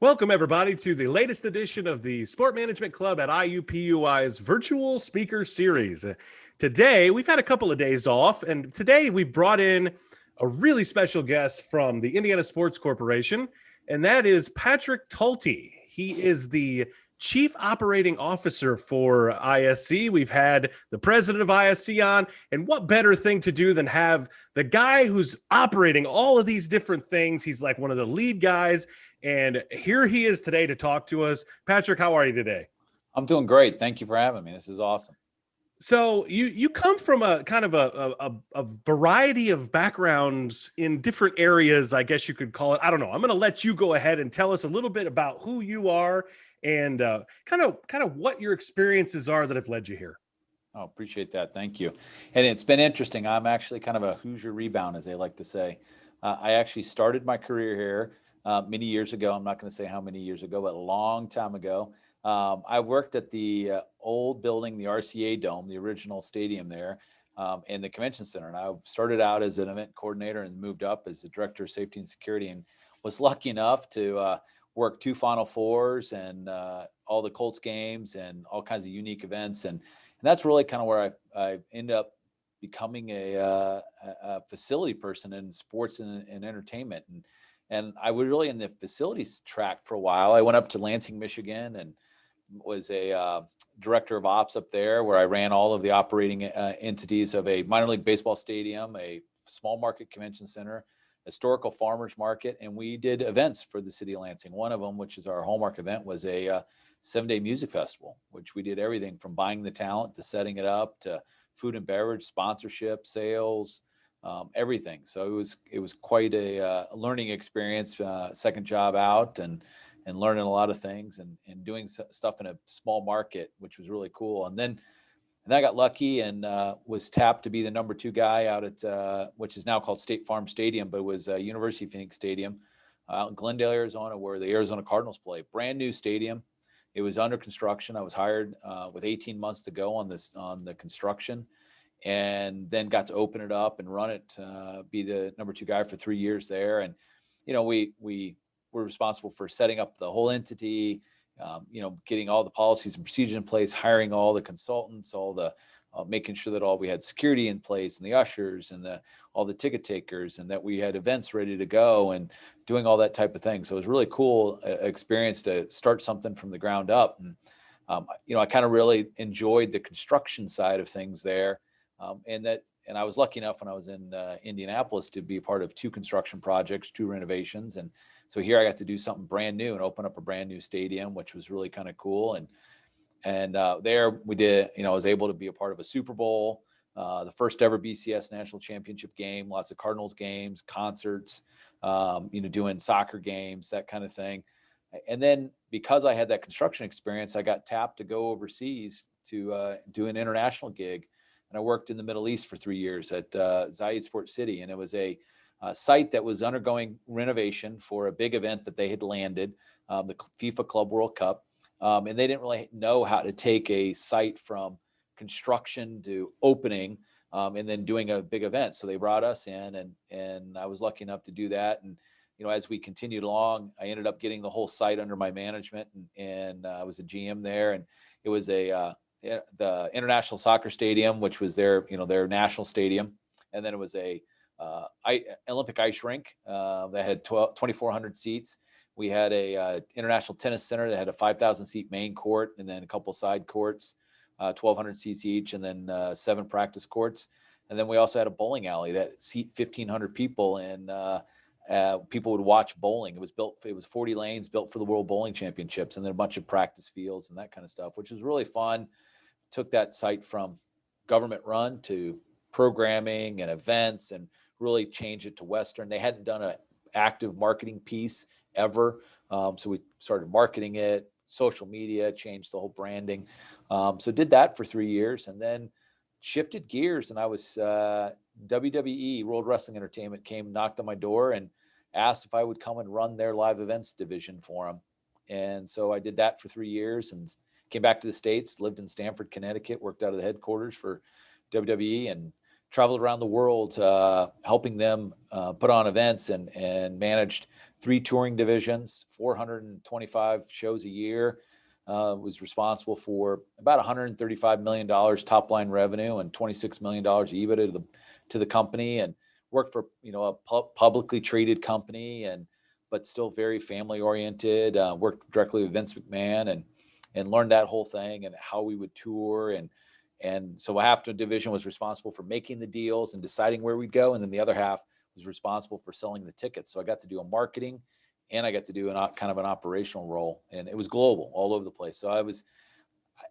Welcome, everybody, to the latest edition of the Sport Management Club at IUPUI's Virtual Speaker Series. Today, we've had a couple of days off, and today we brought in a really special guest from the Indiana Sports Corporation, and that is Patrick Talty. He is the Chief Operating Officer for ISC. We've had the president of ISC on, and what better thing to do than have the guy who's operating all of these different things? He's like one of the lead guys. And here he is today to talk to us. Patrick, how are you today? I'm doing great. Thank you for having me. This is awesome. So you come from a kind of a variety of backgrounds in different areas, I guess you could call it. I don't know. I'm going to let you go ahead and tell us a little bit about who you are and kind of what your experiences are that have led you here. Oh, appreciate that. Thank you. And it's been interesting. I'm actually kind of a Hoosier rebound, as they like to say. I actually started my career here many years ago. I'm not going to say how many years ago, but a long time ago. I worked at the old building, the RCA Dome, the original stadium there, in the convention center. And I started out as an event coordinator and moved up as the director of safety and security, and was lucky enough to work 2 Final Fours and all the Colts games and all kinds of unique events. And that's really kind of where I ended up becoming a facility person in sports and entertainment. And I was really in the facilities track for a while. I went up to Lansing, Michigan, and was a director of ops up there, where I ran all of the operating entities of a minor league baseball stadium, a small market convention center, historical farmers market, and we did events for the city of Lansing. One of them, which is our hallmark event, was a 7-day music festival, which we did everything from buying the talent to setting it up to food and beverage, sponsorship, sales, everything. So it was quite a learning experience. Second job out and learning a lot of things and doing stuff in a small market, which was really cool. And then I got lucky and was tapped to be the number 2 guy out at which is now called State Farm Stadium, but it was University of Phoenix Stadium out in Glendale, Arizona, where the Arizona Cardinals play. Brand new stadium. It was under construction. I was hired with 18 months to go on the construction, and then got to open it up and run it, be the number 2 guy for 3 years there. And, we were responsible for setting up the whole entity, getting all the policies and procedures in place, hiring all the consultants, all the making sure that we had security in place and the ushers and all the ticket takers, and that we had events ready to go and doing all that type of thing. So it was really cool experience to start something from the ground up. And, I kind of really enjoyed the construction side of things there. And I was lucky enough when I was in Indianapolis to be a part of 2 construction projects, 2 renovations. And so here I got to do something brand new and open up a brand new stadium, which was really kind of cool. And there we did, I was able to be a part of a Super Bowl, the first ever BCS national championship game, lots of Cardinals games, concerts, doing soccer games, that kind of thing. And then because I had that construction experience, I got tapped to go overseas to do an international gig. And I worked in the Middle East for 3 years at Zayed Sport City. And it was a site that was undergoing renovation for a big event that they had landed, the FIFA Club World Cup. And they didn't really know how to take a site from construction to opening and then doing a big event. So they brought us in, and I was lucky enough to do that. And, as we continued along, I ended up getting the whole site under my management, and I was a GM there. And it was the International Soccer Stadium, which was their national stadium. And then it was a Olympic ice rink that had 2,400 seats. We had a International Tennis Center that had a 5,000 seat main court, and then a couple side courts, 1,200 seats each, and then 7 practice courts. And then we also had a bowling alley that seat 1,500 people, and people would watch bowling. It was 40 lanes built for the World Bowling Championships, and then a bunch of practice fields and that kind of stuff, which was really fun. Took that site from government run to programming and events, and really changed it to Western. They hadn't done an active marketing piece ever. So we started marketing it, social media, changed the whole branding. So did that for 3 years, and then shifted gears. And I was WWE, World Wrestling Entertainment, knocked on my door and asked if I would come and run their live events division for them. And so I did that for 3 years and came back to the States, lived in Stamford, Connecticut, worked out of the headquarters for WWE, and traveled around the world, helping them put on events and managed 3 touring divisions, 425 shows a year. Was responsible for about $135 million top line revenue and $26 million EBITDA to the company, and worked for, a publicly traded company, but still very family oriented. Worked directly with Vince McMahon and learned that whole thing and how we would tour. And so half the division was responsible for making the deals and deciding where we'd go. And then the other half was responsible for selling the tickets. So I got to do a marketing and I got to do kind of an operational role, and it was global, all over the place. So I was,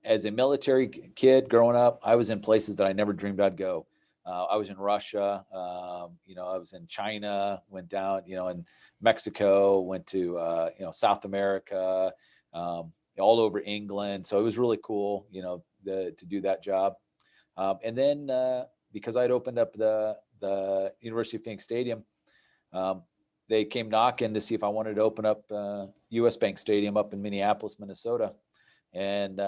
as a military kid growing up, I was in places that I never dreamed I'd go. I was in Russia, I was in China, went down, in Mexico, went to, South America, all over England. So it was really cool, to do that job. And then because I'd opened up the University of Phoenix Stadium, they came knocking to see if I wanted to open up US Bank Stadium up in Minneapolis, Minnesota. And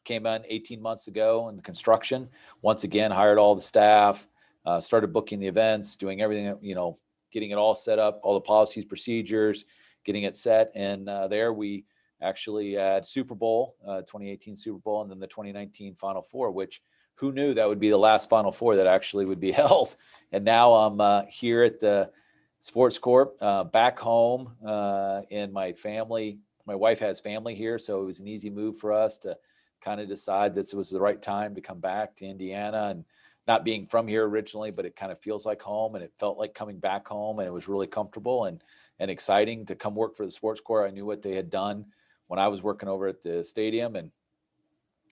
came on 18 months ago in the construction. Once again, hired all the staff, started booking the events, doing everything, getting it all set up, all the policies, procedures, getting it set. And there we actually had Super Bowl, 2018 Super Bowl, and then the 2019 Final Four, which who knew that would be the last Final Four that actually would be held. And now I'm here at the Sports Corp, back home, and my wife has family here. So it was an easy move for us to kind of decide this was the right time to come back to Indiana, and not being from here originally, but it kind of feels like home, and it felt like coming back home, and it was really comfortable and exciting to come work for the Sports Corp. I knew what they had done when I was working over at the stadium. And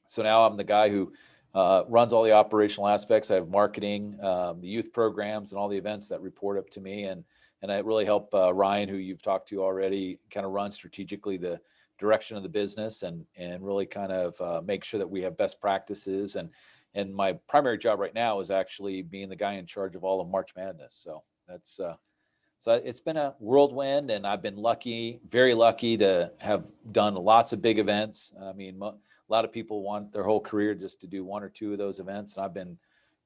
so now I'm the guy who runs all the operational aspects. I have marketing, the youth programs, and all the events that report up to me. And I really help Ryan, who you've talked to already, kind of run strategically the direction of the business and really kind of make sure that we have best practices. And my primary job right now is actually being the guy in charge of all of March Madness. So that's so it's been a whirlwind, and I've been lucky, very lucky to have done lots of big events. I mean, a lot of people want their whole career just to do 1 or 2 of those events, and I've been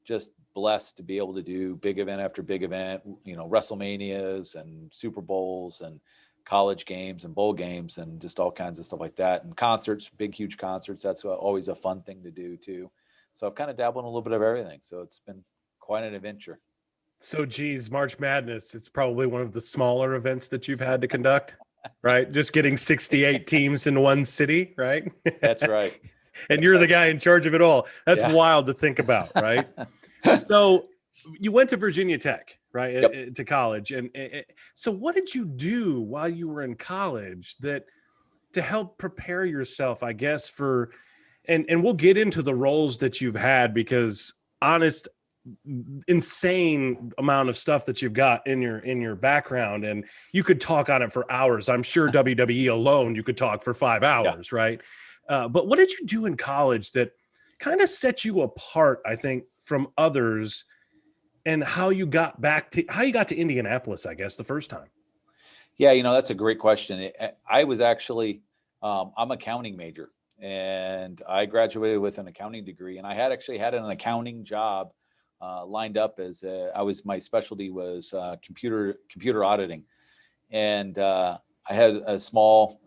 just blessed to be able to do big event after big event, WrestleManias and Super Bowls and college games and bowl games and just all kinds of stuff like that. And concerts, big, huge concerts. That's always a fun thing to do too. So I've kind of dabbled in a little bit of everything. So it's been quite an adventure. So, geez, March Madness, it's probably one of the smaller events that you've had to conduct, right? Just getting 68 teams in one city, right? That's right. And you're the guy in charge of it all. That's wild to think about, right? So you went to Virginia Tech, right, Yep. to college. And so what did you do while you were in college to help prepare yourself, I guess, for, and we'll get into the roles that you've had, because insane amount of stuff that you've got in your background, and you could talk on it for hours. I'm sure WWE alone, you could talk for 5 hours, right? But what did you do in college that kind of set you apart, I think, from others, and how you got to Indianapolis, I guess, the first time? Yeah, that's a great question. I was actually, I'm an accounting major, and I graduated with an accounting degree, and I had an accounting job lined up as my specialty was computer auditing. And I had a small,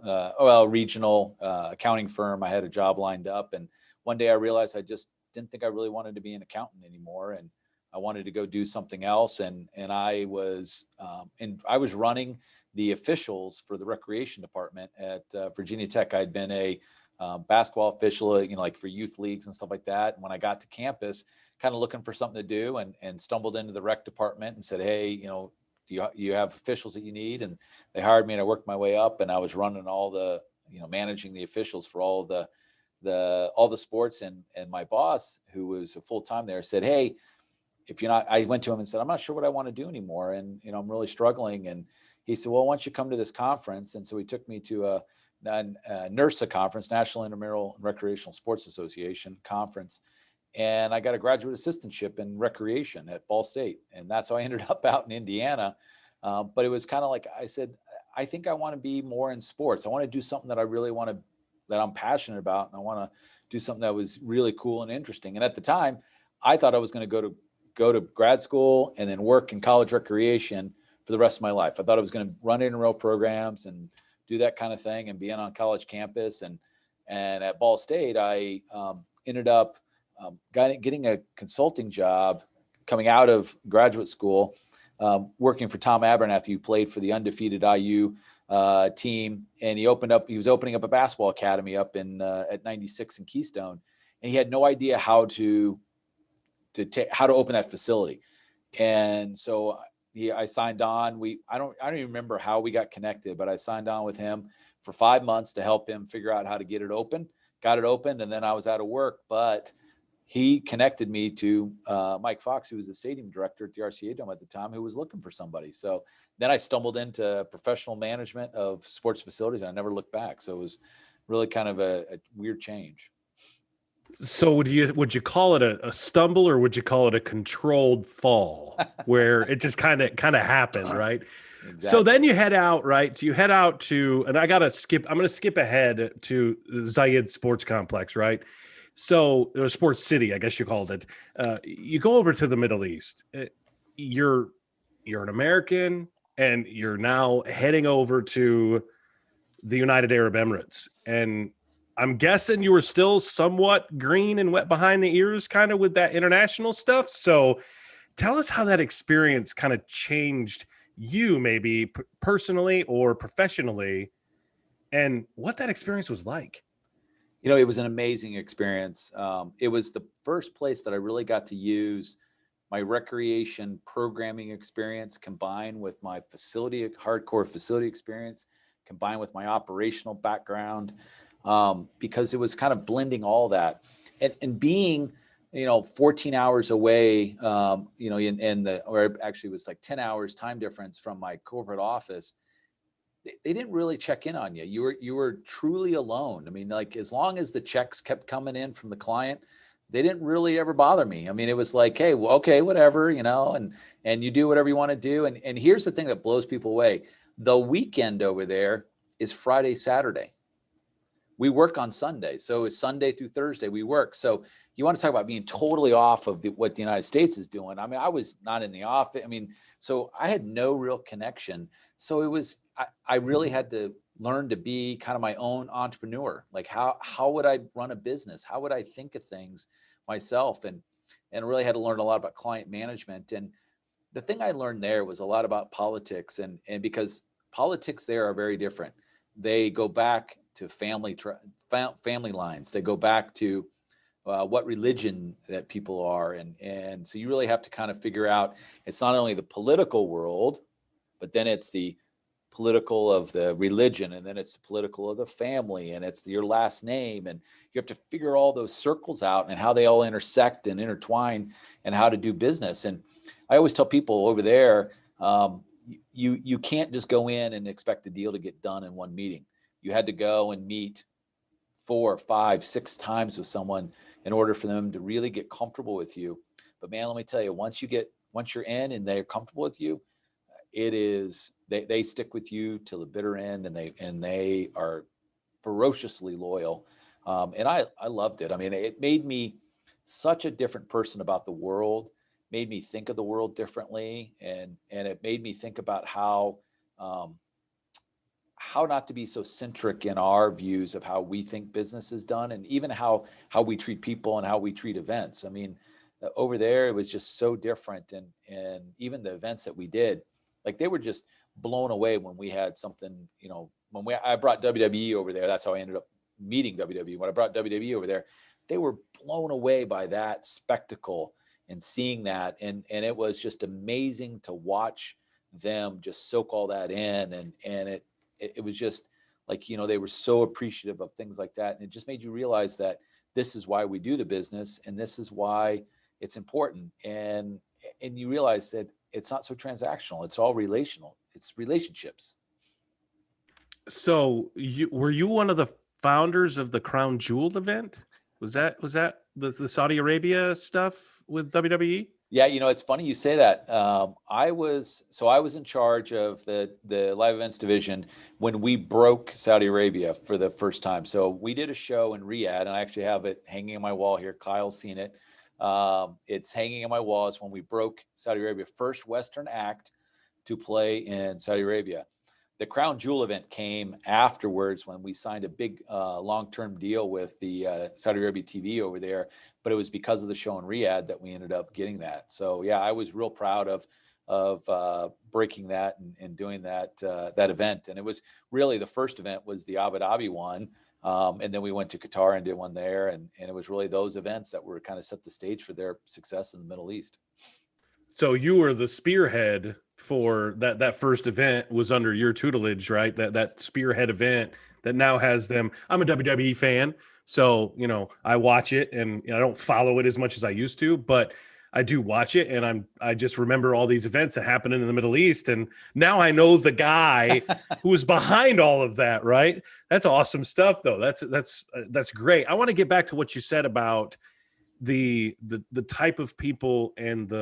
regional accounting firm. I had a job lined up, and one day I realized I just didn't think I really wanted to be an accountant anymore, and I wanted to go do something else. And I was running the officials for the recreation department at Virginia Tech. I'd been a basketball official, like for youth leagues and stuff like that. And when I got to campus, kind of looking for something to do, and stumbled into the rec department and said, hey, do you have officials that you need? And they hired me, and I worked my way up, and I was running all the, managing the officials for all the sports. And my boss, who was full-time there, said, hey, I went to him and said, I'm not sure what I want to do anymore. And, I'm really struggling. And he said, well, why don't you come to this conference? And so he took me to a NERSA conference, National Intramural and Recreational Sports Association conference. And I got a graduate assistantship in recreation at Ball State. And that's how I ended up out in Indiana. But it was kind of like, I said, I think I want to be more in sports. I want to do something that I really want to, that I'm passionate about. And I want to do something that was really cool and interesting. And at the time, I thought I was going to go to go to grad school and then work in college recreation for the rest of my life. I thought I was going to run intramural programs and do that kind of thing and be on college campus. And at Ball State, I ended up getting a consulting job coming out of graduate school, working for Tom Abernathy, who played for the undefeated IU team. And he was opening up a basketball academy up in at 96 in Keystone. And he had no idea how to open that facility. And so I signed on. I don't even remember how we got connected, but I signed on with him for 5 months to help him figure out how to get it open. Got it opened, and then I was out of work. But he connected me to Mike Fox, who was the stadium director at the RCA Dome at the time, who was looking for somebody. So then I stumbled into professional management of sports facilities, and I never looked back. So it was really kind of a weird change. So would you call it a stumble, or would you call it a controlled fall where it just kind of happened, right? Exactly. So then you head out, right? You head out to, and I'm going to skip ahead to Zayed Sports Complex, right? So Sports City, I guess you called it. You go over to the Middle East. You're an American, and you're now heading over to the United Arab Emirates. And I'm guessing you were still somewhat green and wet behind the ears kind of with that international stuff. So tell us how that experience kind of changed you, maybe personally or professionally, and what that experience was like. You know, it was an amazing experience. It was the first place that I really got to use my recreation programming experience combined with my hardcore facility experience, combined with my operational background. Because it was kind of blending all that and being, 14 hours away, or actually it was like 10 hours time difference from my corporate office. They didn't really check in on you. You were truly alone. I mean, like, as long as the checks kept coming in from the client, they didn't really ever bother me. I mean, it was like, hey, well, okay, whatever, and you do whatever you want to do. And here's the thing that blows people away. The weekend over there is Friday, Saturday. We work on Sunday. So it's Sunday through Thursday we work. So you want to talk about being totally off of what the United States is doing. I mean, I was not in the office. I mean, so I had no real connection. So I really had to learn to be kind of my own entrepreneur. Like how would I run a business? How would I think of things myself? And really had to learn a lot about client management. And the thing I learned there was a lot about politics, and because politics there are very different. They go back to family lines. They go back to what religion that people are. And so you really have to kind of figure out, it's not only the political world, but then it's the political of the religion, and then it's the political of the family, and it's your last name. And you have to figure all those circles out and how they all intersect and intertwine and how to do business. And I always tell people over there, you can't just go in and expect the deal to get done in one meeting. You had to go and meet 4, 5, 6 times with someone in order for them to really get comfortable with you. But man, let me tell you, once you're in and they're comfortable with you, they stick with you till the bitter end, and they are ferociously loyal. And I loved it. I mean, it made me such a different person about the world, made me think of the world differently. And it made me think about how not to be so centric in our views of how we think business is done, and even how we treat people and how we treat events. I mean, over there, it was just so different. And even the events that we did, like, they were just blown away when we had something, I brought WWE over there. That's how I ended up meeting WWE. When I brought WWE over there, they were blown away by that spectacle and seeing that. And it was just amazing to watch them just soak all that in. And it was just like, they were so appreciative of things like that. And it just made you realize that this is why we do the business, and this is why it's important. And you realize that it's not so transactional. It's all relational. It's relationships. So were you one of the founders of the Crown Jewel event? Was that the Saudi Arabia stuff with WWE? Yeah, it's funny you say that. I was in charge of the live events division when we broke Saudi Arabia for the first time. So we did a show in Riyadh, and I actually have it hanging on my wall here. Kyle's seen it. It's hanging on my walls when we broke Saudi Arabia, first Western act to play in Saudi Arabia. The crown jewel event came afterwards when we signed a big long-term deal with the Saudi Arabia TV over there, but it was because of the show in Riyadh that we ended up getting that. So yeah, I was real proud of breaking that and doing that event. And it was really, the first event was the Abu Dhabi one. And then we went to Qatar and did one there. And it was really those events that were kind of set the stage for their success in the Middle East. So you were the spearhead for that first event was under your tutelage, right? That spearhead event that now has them. I'm a WWE fan, so I watch it, and I don't follow it as much as I used to, but I do watch it, and I just remember all these events that happened in the Middle East, and now I know the guy who was behind all of that, right? That's awesome stuff, though. That's great. I want to get back to what you said about the type of people and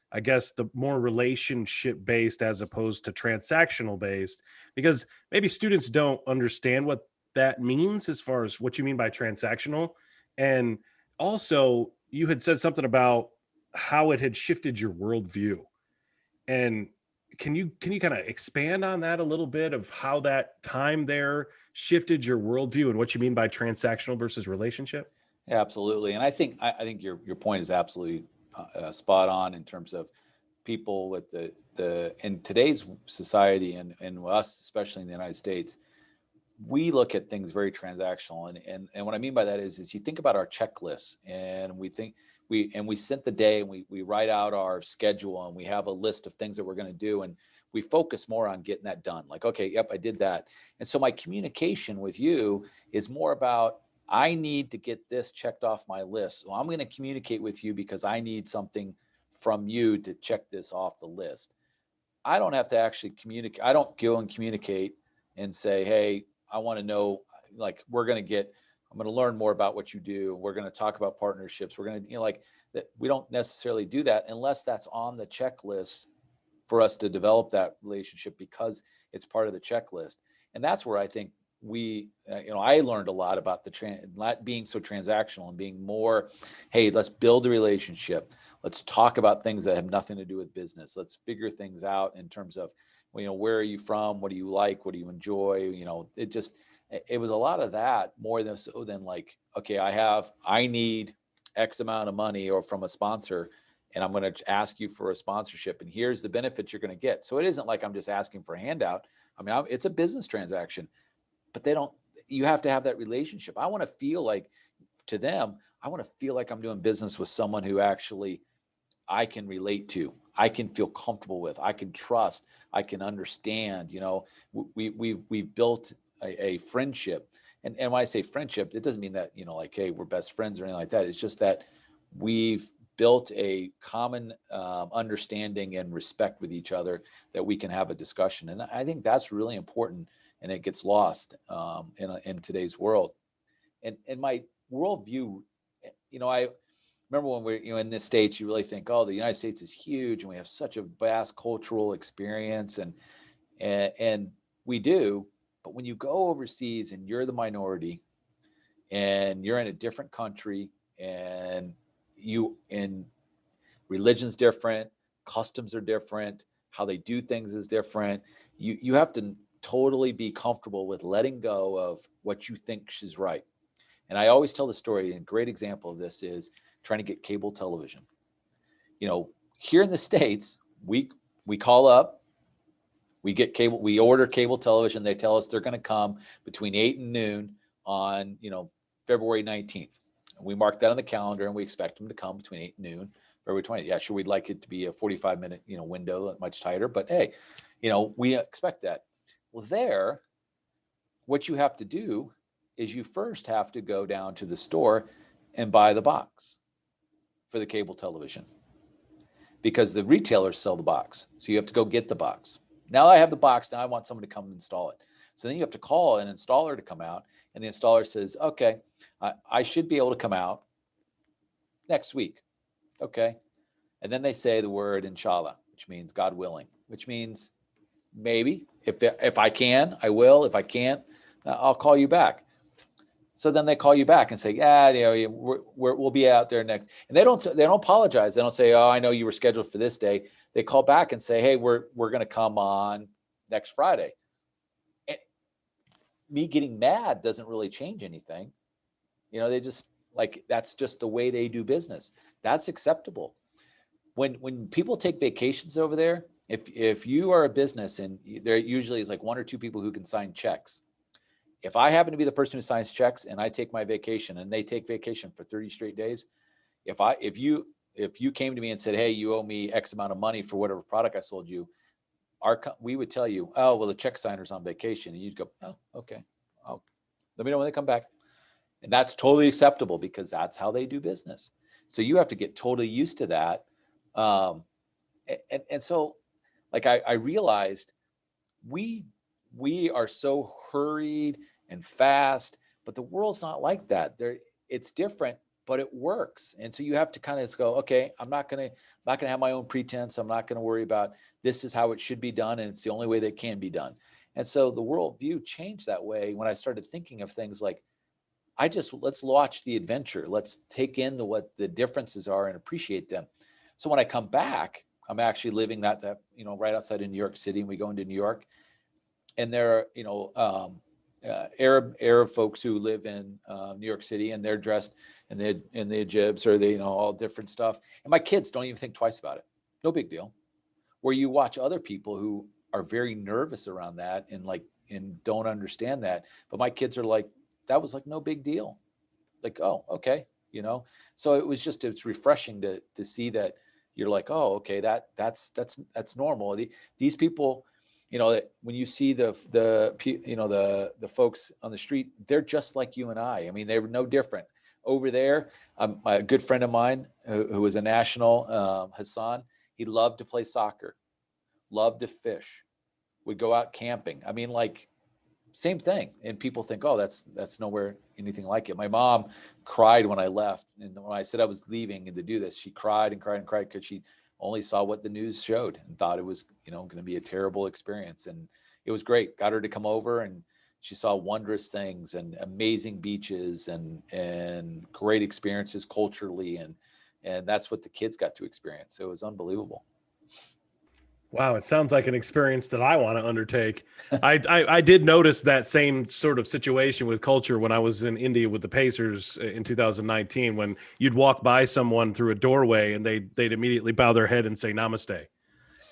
I guess the more relationship based as opposed to transactional based, because maybe students don't understand what that means as far as what you mean by transactional. And also you had said something about how it had shifted your worldview. And can you kind of expand on that a little bit of how that time there shifted your worldview and what you mean by transactional versus relationship? Yeah, absolutely. And I think your point is absolutely spot on in terms of people with the in today's society and us, especially in the United States, we look at things very transactional. And what I mean by that is you think about our checklists, and we set the day, and we write out our schedule, and we have a list of things that we're going to do. And we focus more on getting that done. Like, okay, yep, I did that. And so my communication with you is more about, I need to get this checked off my list. So I'm going to communicate with you because I need something from you to check this off the list. I don't have to actually communicate. I don't go and communicate and say, hey, I want to know, like, I'm going to learn more about what you do. We're going to talk about partnerships. We're going to, like that. We don't necessarily do that unless that's on the checklist for us to develop that relationship, because it's part of the checklist. And that's where I think I learned a lot about not being so transactional and being more, hey, let's build a relationship. Let's talk about things that have nothing to do with business. Let's figure things out in terms of, where are you from? What do you like? What do you enjoy? It was a lot of that more than like, okay, I need X amount of money or from a sponsor, and I'm going to ask you for a sponsorship, and here's the benefits you're going to get. So it isn't like I'm just asking for a handout. I mean, it's a business transaction, but you have to have that relationship. I want to feel like, to them, I want to feel like I'm doing business with someone who actually I can relate to, I can feel comfortable with, I can trust, I can understand. We've built a friendship. And when I say friendship, it doesn't mean that, like, hey, we're best friends or anything like that. It's just that we've built a common understanding and respect with each other that we can have a discussion. And I think that's really important, and it gets lost in today's world. And my worldview, I remember when we're in the States, you really think, oh, the United States is huge and we have such a vast cultural experience, and we do. But when you go overseas and you're the minority and you're in a different country, and religion's different, customs are different, how they do things is different. You have to totally be comfortable with letting go of what you think is right. And I always tell the story, and a great example of this is trying to get cable television. Here in the States, we call up, we get cable, we order cable television. They tell us they're going to come between 8 and noon on, February 19th. We mark that on the calendar, and we expect them to come between 8 and noon, February 20th. Yeah, sure, we'd like it to be a 45-minute, window, much tighter, but hey, we expect that. Well, there, what you have to do is you first have to go down to the store and buy the box for the cable television, because the retailers sell the box. So you have to go get the box. Now I have the box. Now I want someone to come and install it. So then you have to call an installer to come out, and the installer says, okay, I should be able to come out next week. Okay. And then they say the word inshallah, which means God willing, which means maybe if I can, I will. If I can't, I'll call you back. So then they call you back and say, yeah, we'll be out there next. And they don't apologize. They don't say, oh, I know you were scheduled for this day. They call back and say, hey, we're going to come on next Friday. And me getting mad doesn't really change anything. They just that's just the way they do business. That's acceptable. When people take vacations over there, if you are a business and there usually is like one or two people who can sign checks. If I happen to be the person who signs checks and I take my vacation and they take vacation for 30 straight days, if you came to me and said, hey, you owe me X amount of money for whatever product I sold you, we would tell you, oh, well, the check signer's on vacation. And you'd go, oh, okay. Let me know when they come back. And that's totally acceptable because that's how they do business. So you have to get totally used to that. And so I realized we are so hurried and fast, but the world's not like that. It's different, but it works. And so you have to kind of go, okay, I'm not going to have my own pretense. I'm not going to worry about this is how it should be done. And it's the only way that can be done. And so the worldview changed that way when I started thinking of things like, let's watch the adventure. Let's take in what the differences are and appreciate them. So when I come back, I'm actually living that right outside of New York City, and we go into New York, and there are Arab folks who live in New York City, and they're dressed in the hijabs or they all different stuff. And my kids don't even think twice about it. No big deal. Where you watch other people who are very nervous around that and don't understand that, but my kids are like, that was like no big deal. Like, oh, okay, So it's refreshing to see that you're like, oh, okay, that's normal. These people, when you see the folks on the street, they're just like you and I. I mean, they were no different. Over there, a good friend of mine who was a national, Hassan, he loved to play soccer, loved to fish, would go out camping. I mean, same thing. And people think, oh, that's nowhere anything like it. My mom cried when I left. And when I said I was leaving and to do this, she cried and cried and cried because she only saw what the news showed and thought it was, going to be a terrible experience. And it was great. Got her to come over and she saw wondrous things and amazing beaches and great experiences culturally. And that's what the kids got to experience. So it was unbelievable. Wow, it sounds like an experience that I want to undertake. I did notice that same sort of situation with culture when I was in India with the Pacers in 2019, when you'd walk by someone through a doorway and they'd immediately bow their head and say namaste.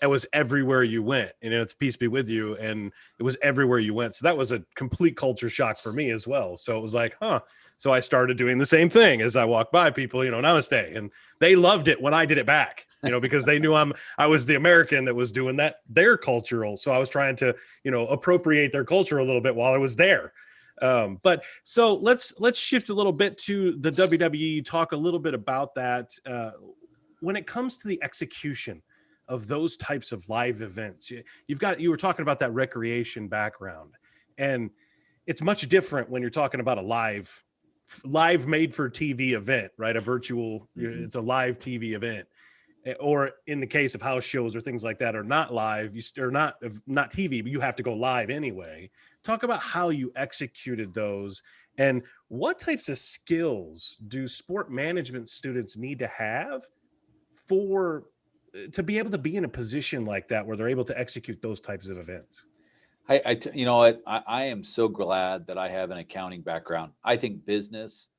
It was everywhere you went, and it's peace be with you, and it was everywhere you went. So that was a complete culture shock for me as well. So it was like, huh. So I started doing the same thing as I walked by people, namaste, and they loved it when I did it back, because they knew I was the American that was doing that, their cultural. So I was trying to, appropriate their culture a little bit while I was there. But so let's shift a little bit to the WWE, talk a little bit about that. When it comes to the execution of those types of live events, you were talking about that recreation background, and it's much different when you're talking about a live made for TV event, right? A virtual, it's a live TV event, or in the case of house shows or things like that are not live, or not TV, but you have to go live anyway. Talk about how you executed those and what types of skills do sport management students need to have to be able to be in a position like that where they're able to execute those types of events. I am so glad that I have an accounting background. I think business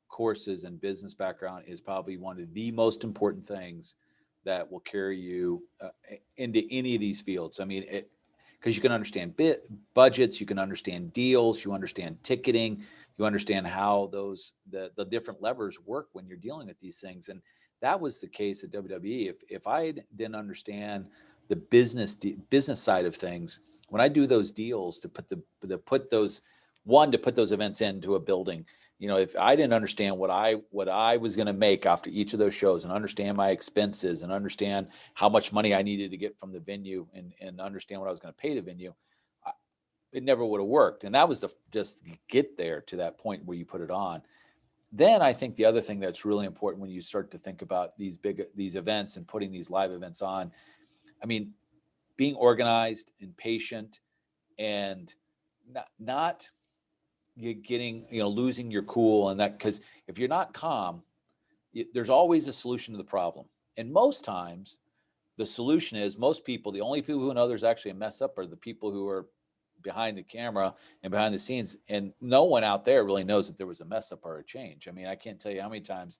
courses and business background is probably one of the most important things that will carry you into any of these fields. I mean, because you can understand budgets, you can understand deals, you understand ticketing, you understand how the different levers work when you're dealing with these things. And that was the case at WWE. If I didn't understand the business side of things, when I do those deals to put those events into a building, if I didn't understand what I was going to make after each of those shows and understand my expenses and understand how much money I needed to get from the venue and understand what I was going to pay the venue, it never would have worked. And that was just get there to that point where you put it on. Then I think the other thing that's really important when you start to think about these events and putting these live events on, I mean, being organized and patient and not getting, losing your cool and that, because if you're not calm, there's always a solution to the problem. And most times the solution is, most people, the only people who know there's actually a mess up are the people who are behind the camera and behind the scenes. And no one out there really knows that there was a mess up or a change. I mean, I can't tell you how many times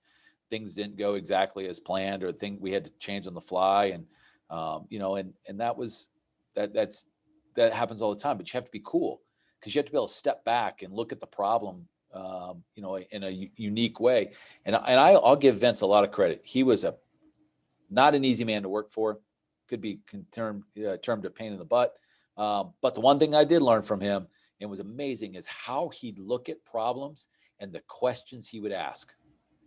things didn't go exactly as planned, or we had to change on the fly. And, and that happens all the time, but you have to be cool, because you have to be able to step back and look at the problem, in a unique way. And I'll give Vince a lot of credit. He was not an easy man to work for. Could be termed a pain in the butt. But the one thing I did learn from him, and was amazing, is how he'd look at problems and the questions he would ask.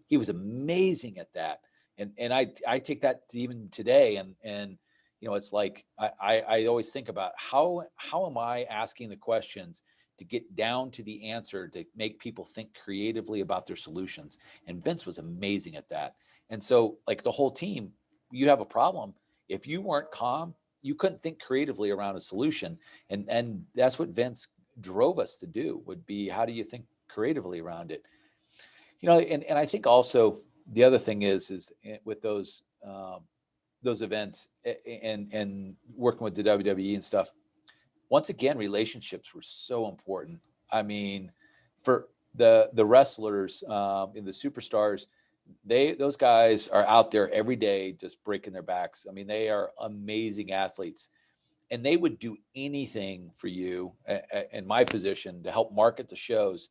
He was amazing at that. And I take that to even today. And it's like, I always think about how am I asking the questions to get down to the answer, to make people think creatively about their solutions. And Vince was amazing at that. And so, like, the whole team, you have a problem. If you weren't calm, you couldn't think creatively around a solution. And that's what Vince drove us to do, would be, how do you think creatively around it? And I think also the other thing is with those events and working with the WWE and stuff, once again, relationships were so important. I mean, for the wrestlers and the superstars, those guys are out there every day just breaking their backs. I mean, they are amazing athletes, and they would do anything for you in my position to help market the shows.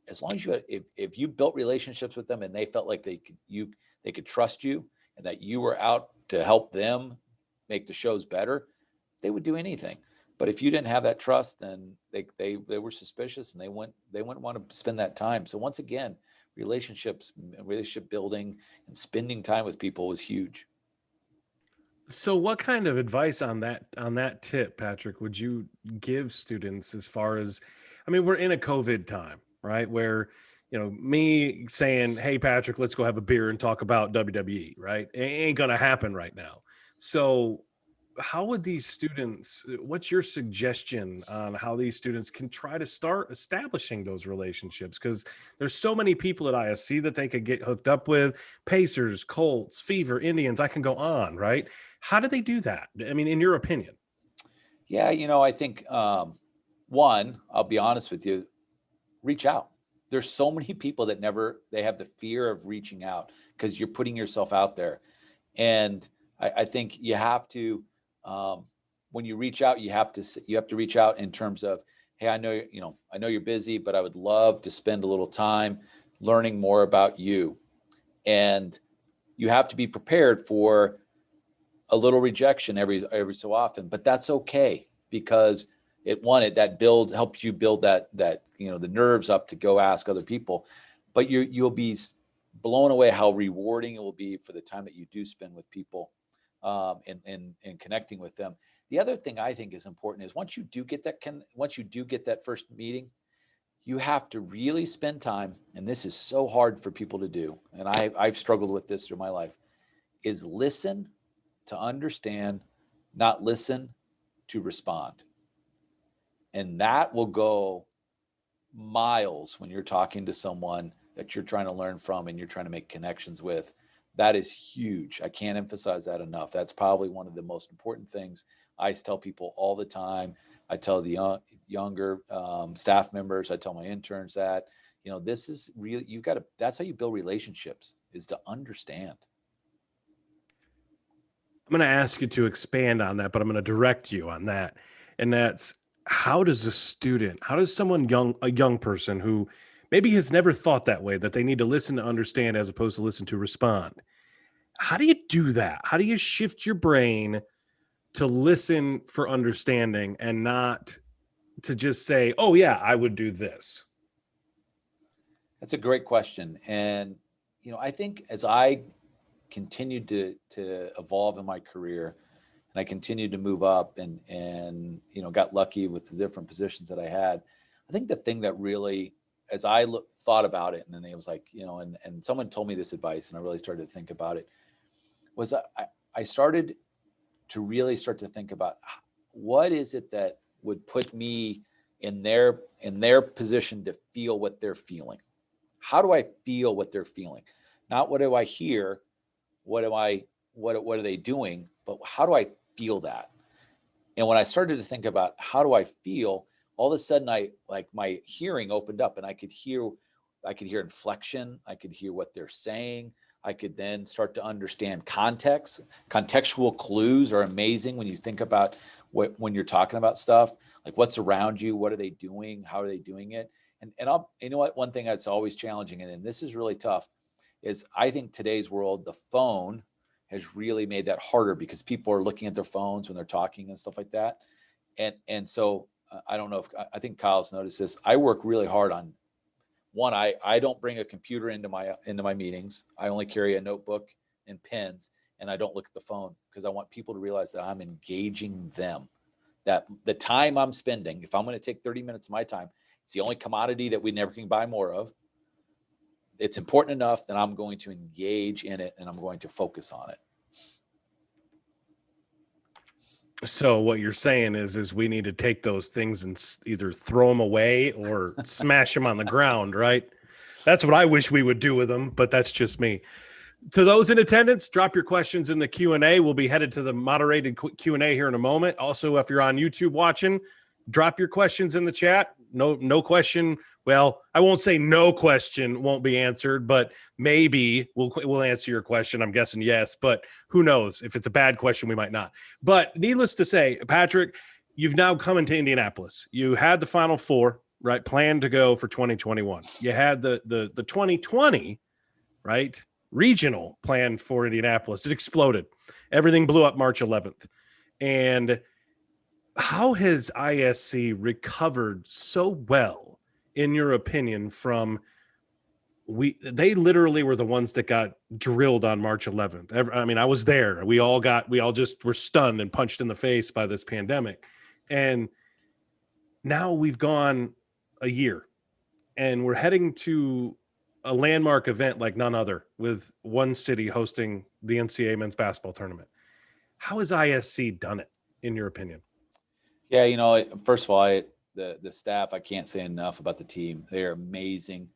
As long as if you built relationships with them and they felt like they could trust you, and that you were out to help them make the shows better, they would do anything. But if you didn't have that trust, then they were suspicious, and they wouldn't want to spend that time. So once again, relationship building and spending time with people was huge. So what kind of advice on that tip, Patrick, would you give students, as far as, I mean, we're in a COVID time, right? Where, me saying, "Hey, Patrick, let's go have a beer and talk about WWE," right? It ain't gonna happen right now. So how would these students, what's your suggestion on how these students can try to start establishing those relationships? Because there's so many people at ISC that they could get hooked up with: Pacers, Colts, Fever, Indians, I can go on, right? How do they do that? I mean, in your opinion? Yeah, I think one, I'll be honest with you, reach out. There's so many people that they have the fear of reaching out, because you're putting yourself out there. And I think you have to, when you reach out, you have to reach out in terms of, hey, I know you're busy, but I would love to spend a little time learning more about you. And you have to be prepared for a little rejection every so often, but that's okay, because that helps you build that the nerves up to go ask other people. But you'll be blown away how rewarding it will be for the time that you do spend with people, and connecting with them. The other thing I think is important is, once you do get that first meeting, you have to really spend time, and this is so hard for people to do, and I've struggled with this through my life, is listen to understand, not listen to respond. And that will go miles when you're talking to someone that you're trying to learn from and you're trying to make connections with. That is huge. I can't emphasize that enough. That's probably one of the most important things I tell people all the time. I tell the younger staff members, I tell my interns that, this is really, that's how you build relationships, is to understand. I'm going to ask you to expand on that, but I'm going to direct you on that. And that's, how does someone a young person who maybe has never thought that way, that they need to listen to understand as opposed to listen to respond, how do you do that? How do you shift your brain to listen for understanding, and not to just say, "Oh yeah, I would do this"? That's a great question. And, I think as I continued to evolve in my career, and I continued to move up, and got lucky with the different positions that I had, I think the thing that really, as I thought about it, and then it was like, and someone told me this advice, and I really started to think about it, was I started to really start to think about, what is it that would put me in their position to feel what they're feeling. How do I feel what they're feeling? Not what do I hear, what are they doing, but how do I feel that? And when I started to think about how do I feel, all of a sudden my hearing opened up and I could hear inflection, I could hear what they're saying. I could then start to understand context. Contextual clues are amazing when you think about when you're talking about stuff, like what's around you, what are they doing, how are they doing it? And you know what, one thing that's always challenging, and this is really tough, is I think today's world, the phone has really made that harder because people are looking at their phones when they're talking and stuff like that. And so I don't know if, I think Kyle's noticed this. I work really hard on one. I don't bring a computer into my meetings. I only carry a notebook and pens, and I don't look at the phone because I want people to realize that I'm engaging them. That the time I'm spending, if I'm going to take 30 minutes of my time, it's the only commodity that we never can buy more of. It's important enough that I'm going to engage in it and I'm going to focus on it. So what you're saying is we need to take those things and either throw them away or smash them on the ground, right? That's what I wish we would do with them, but that's just me. To those in attendance, drop your questions in the Q&A. We'll be headed to the moderated Q&A here in a moment. Also, if you're on YouTube watching, drop your questions in the chat. No question. Well, I won't say no question won't be answered, but maybe we'll answer your question. I'm guessing yes, but who knows? If it's a bad question, we might not. But needless to say, Patrick, you've now come into Indianapolis. You had the Final Four, right? Planned to go for 2021. You had the 2020, right? Regional plan for Indianapolis. It exploded. Everything blew up March 11th. And how has ISC recovered so well, in your opinion, from they literally were the ones that got drilled on March 11th. I mean, I was there. We all just were stunned and punched in the face by this pandemic. And now we've gone a year and we're heading to a landmark event like none other, with one city hosting the NCAA men's basketball tournament. How has ISC done it, in your opinion? Yeah, first of all, the staff, I can't say enough about the team. They are amazing,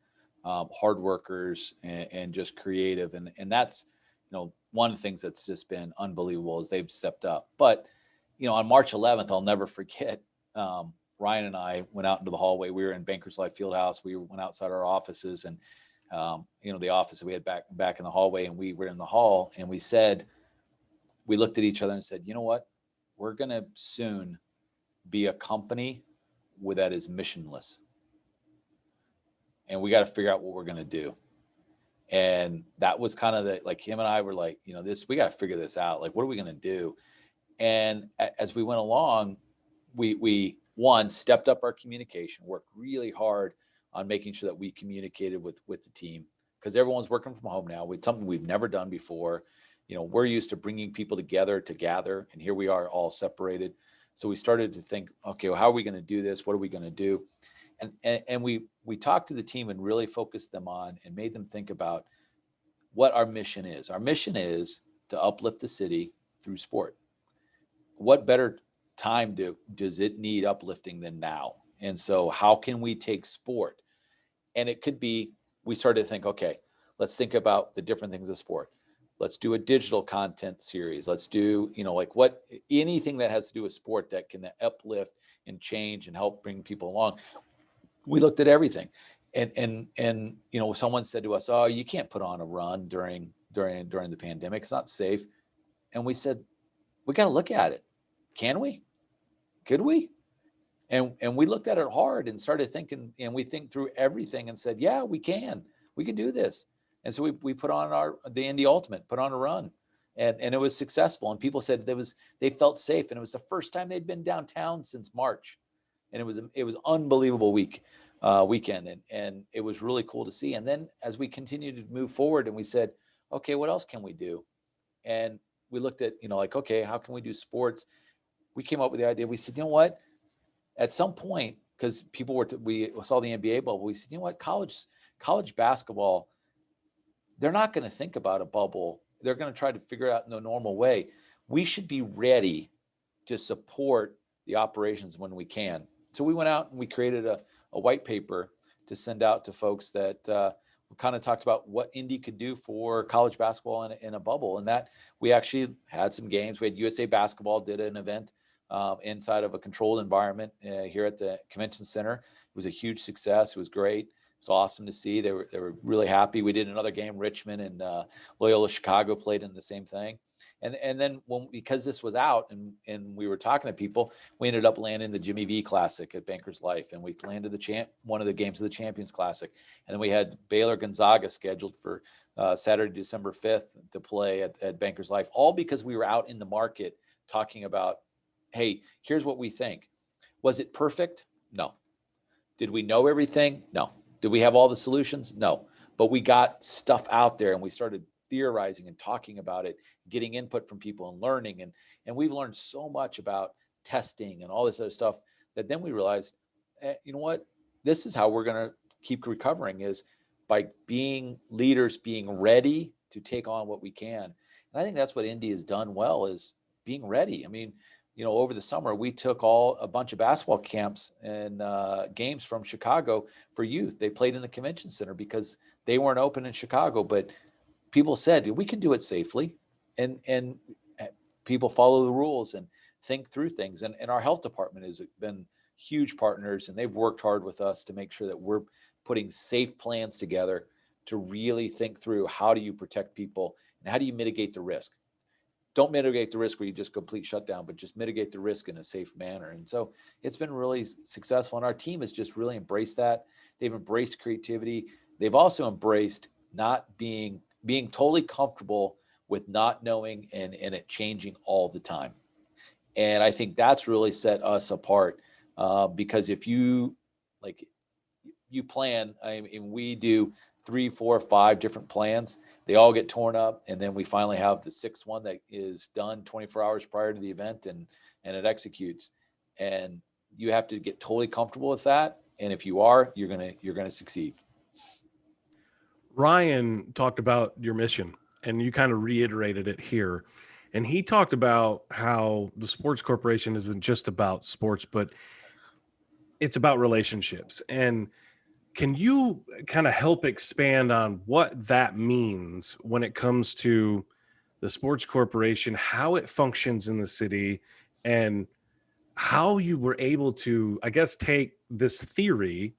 hard workers, and just creative. And that's, one of the things that's just been unbelievable is they've stepped up. But, on March 11th, I'll never forget, Ryan and I went out into the hallway. We were in Bankers Life Fieldhouse. We went outside our offices and, the office that we had back in the hallway, and we were in the hall, and we looked at each other and said, you know what, we're going to soon be a company that is missionless. And we got to figure out what we're going to do. And that was kind of him and I were like, we got to figure this out. Like, what are we going to do? And as we went along, we stepped up our communication, worked really hard on making sure that we communicated with the team, because everyone's working from home now. It's something we've never done before. We're used to bringing people together to gather, and here we are all separated. So we started to think, okay, well, how are we going to do this? What are we going to do? And we talked to the team and really focused them on and made them think about what our mission is. Our mission is to uplift the city through sport. What better time does it need uplifting than now? And so how can we take sport? And it could be, we started to think, okay, let's think about the different things of sport. Let's do a digital content series. Let's do, anything that has to do with sport that can uplift and change and help bring people along. We looked at everything. And someone said to us, oh, you can't put on a run during the pandemic. It's not safe. And we said, we got to look at it. Can we? Could we? And we looked at it hard and started thinking, and we think through everything and said, yeah, we can do this. And so we put on the Indy Ultimate, put on a run, and it was successful. And people said they felt safe, and it was the first time they'd been downtown since March, and it was unbelievable weekend, and it was really cool to see. And then as we continued to move forward, and we said, okay, what else can we do? And we looked at okay, how can we do sports? We came up with the idea. We said, you know what? At some point, because we saw the NBA bubble, we said, you know what? College basketball, they're not going to think about a bubble. They're going to try to figure it out in a normal way. We should be ready to support the operations when we can. So we went out and we created a white paper to send out to folks that kind of talked about what Indy could do for college basketball in a bubble. And that we actually had some games. We had USA Basketball did an event inside of a controlled environment here at the convention center. It was a huge success. It was great. It was awesome to see. They were really happy. We did another game. Richmond and Loyola Chicago played in the same thing. And then because this was out and we were talking to people, we ended up landing the Jimmy V Classic at Bankers Life, and we landed one of the games of the Champions Classic, and then we had Baylor Gonzaga scheduled for Saturday, December 5th to play at Bankers Life, all because we were out in the market talking about, hey, here's what we think. Was it perfect? No. Did we know everything? No. Did we have all the solutions? No. But we got stuff out there and we started theorizing and talking about it, getting input from people and learning. And we've learned so much about testing and all this other stuff that then we realized, you know what, this is how we're going to keep recovering, is by being leaders, being ready to take on what we can. And I think that's what Indy has done well, is being ready. I mean, over the summer, we took a bunch of basketball camps and games from Chicago for youth. They played in the convention center because they weren't open in Chicago, but people said we can do it safely, and people follow the rules and think through things. And our health department has been huge partners, and they've worked hard with us to make sure that we're putting safe plans together to really think through, how do you protect people and how do you mitigate the risk? Don't mitigate the risk where you just complete shutdown, but just mitigate the risk in a safe manner. And so it's been really successful. And our team has just really embraced that. They've embraced creativity. They've also embraced not being totally comfortable with not knowing and it changing all the time. And I think that's really set us apart because if you plan, we do 3, 4, 5 different plans. They all get torn up. And then we finally have the 6th one that is done 24 hours prior to the event and it executes. And you have to get totally comfortable with that. And if you are, you're going to succeed. Ryan talked about your mission, and you kind of reiterated it here. And he talked about how the sports corporation isn't just about sports, but it's about relationships. And can you kind of help expand on what that means when it comes to the sports corporation, how it functions in the city, and how you were able to, I guess, take this theory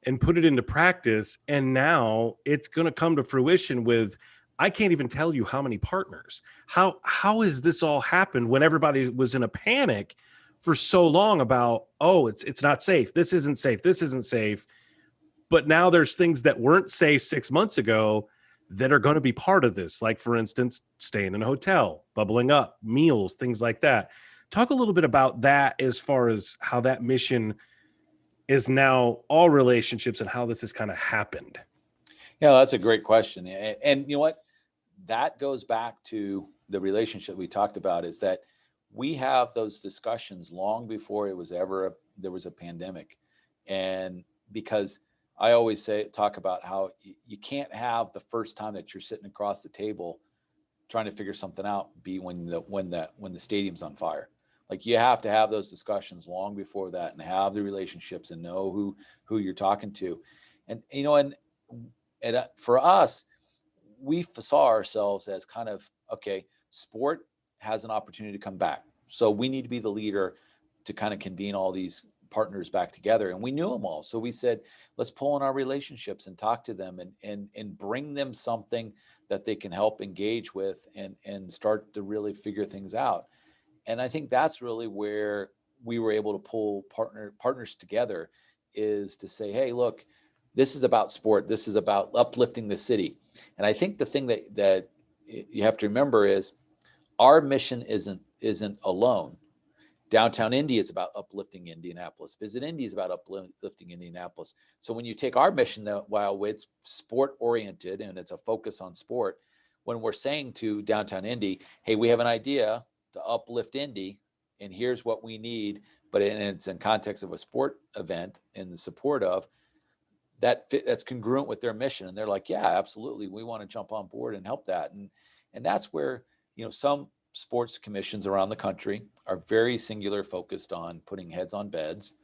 and put it into practice, and now it's going to come to fruition with, I can't even tell you how many partners. How has this all happened when everybody was in a panic for so long about, oh, it's not safe, this isn't safe, but now there's things that weren't safe 6 months ago that are going to be part of this, like, for instance, staying in a hotel, bubbling up, meals, things like that. Talk a little bit about that, as far as how that mission is now all relationships and how this has kind of happened. Yeah, that's a great question. And you know what? That goes back to the relationship we talked about, is that we have those discussions long before there was a pandemic. And because I always talk about how you can't have the first time that you're sitting across the table trying to figure something out be when the stadium's on fire. Like, you have to have those discussions long before that and have the relationships and know who you're talking to. And, and for us, we saw ourselves as kind of, okay, sport has an opportunity to come back. So we need to be the leader to kind of convene all these partners back together. And we knew them all. So we said, let's pull in our relationships and talk to them and bring them something that they can help engage with and start to really figure things out. And I think that's really where we were able to pull partners together, is to say, hey, look, this is about sport. This is about uplifting the city. And I think the thing that you have to remember is our mission isn't alone. Downtown Indy is about uplifting Indianapolis. Visit Indy is about uplifting Indianapolis. So when you take our mission, while it's sport oriented and it's a focus on sport, when we're saying to Downtown Indy, hey, we have an idea to uplift Indy, and here's what we need, but it's in context of a sport event in the support of that's congruent with their mission. And they're like, yeah, absolutely, we want to jump on board and help that. And that's where, some sports commissions around the country are very singular focused on putting heads on beds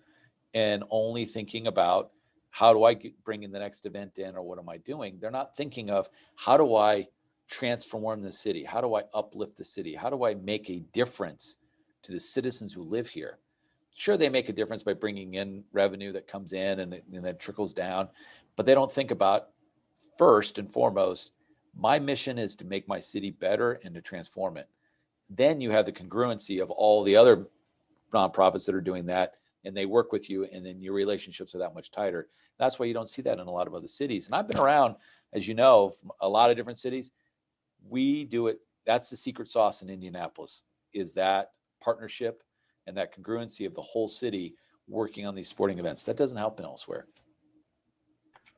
and only thinking about how do I bring in the next event in, or what am I doing? They're not thinking of how do I transform the city? How do I uplift the city? How do I make a difference to the citizens who live here? Sure, they make a difference by bringing in revenue that comes in and then trickles down, but they don't think about, first and foremost, my mission is to make my city better and to transform it. Then you have the congruency of all the other nonprofits that are doing that, and they work with you, and then your relationships are that much tighter. That's why you don't see that in a lot of other cities. And I've been around, as you know, from a lot of different cities. We do it. That's the secret sauce in Indianapolis, is that partnership and that congruency of the whole city working on these sporting events. That doesn't happen elsewhere.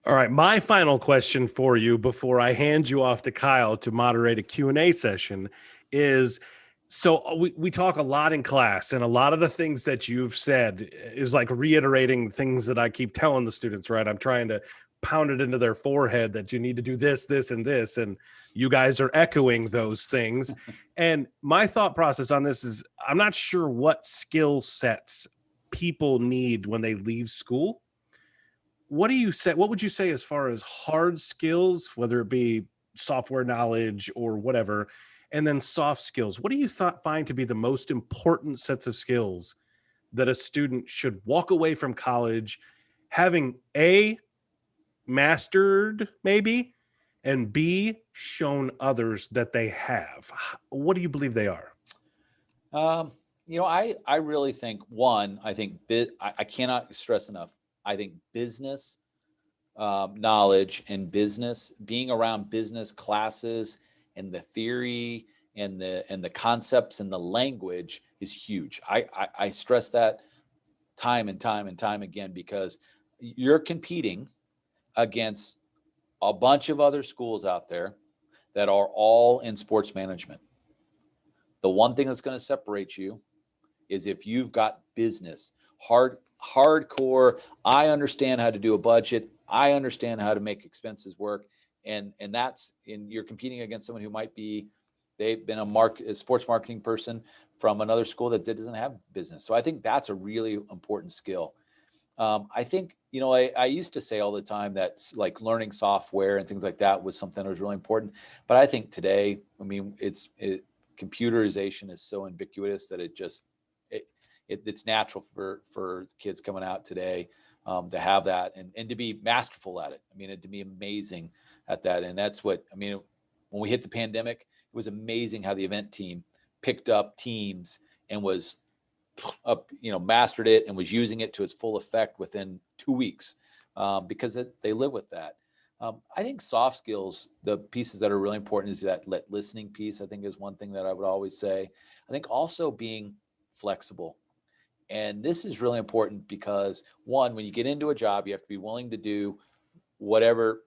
All right, my final question for you before I hand you off to Kyle to moderate a Q&A session is, so we talk a lot in class, and a lot of the things that you've said is like reiterating things that I keep telling the students, right? I'm trying to pound it into their forehead that you need to do this, this, and this, and you guys are echoing those things. And my thought process on this is, I'm not sure what skill sets people need when they leave school. What do you say? What would you say as far as hard skills, whether it be software knowledge or whatever, and then soft skills? What do you find to be the most important sets of skills that a student should walk away from college having A, mastered maybe, and B, shown others that they have? What do you believe they are? I really think, one, I think I cannot stress enough. I think business knowledge and business, being around business classes and the theory and the concepts and the language is huge. I stress that time and time and time again, because you're competing against a bunch of other schools out there that are all in sports management. The one thing that's going to separate you is if you've got business, hardcore. I understand how to do a budget. I understand how to make expenses work. And you're competing against someone who might be, they've been a sports marketing person from another school that doesn't have business. So I think that's a really important skill. I think, I used to say all the time that like learning software and things like that was something that was really important. But I think today, computerization is so ubiquitous that it's natural for kids coming out today to have that and to be masterful at it. And to be amazing at that. And that's what, when we hit the pandemic, it was amazing how the event team picked up Teams and was mastered it and was using it to its full effect within 2 weeks because they live with that. I think soft skills, the pieces that are really important is that listening piece, I think is one thing that I would always say. I think also being flexible. And this is really important because, one, when you get into a job, you have to be willing to do whatever,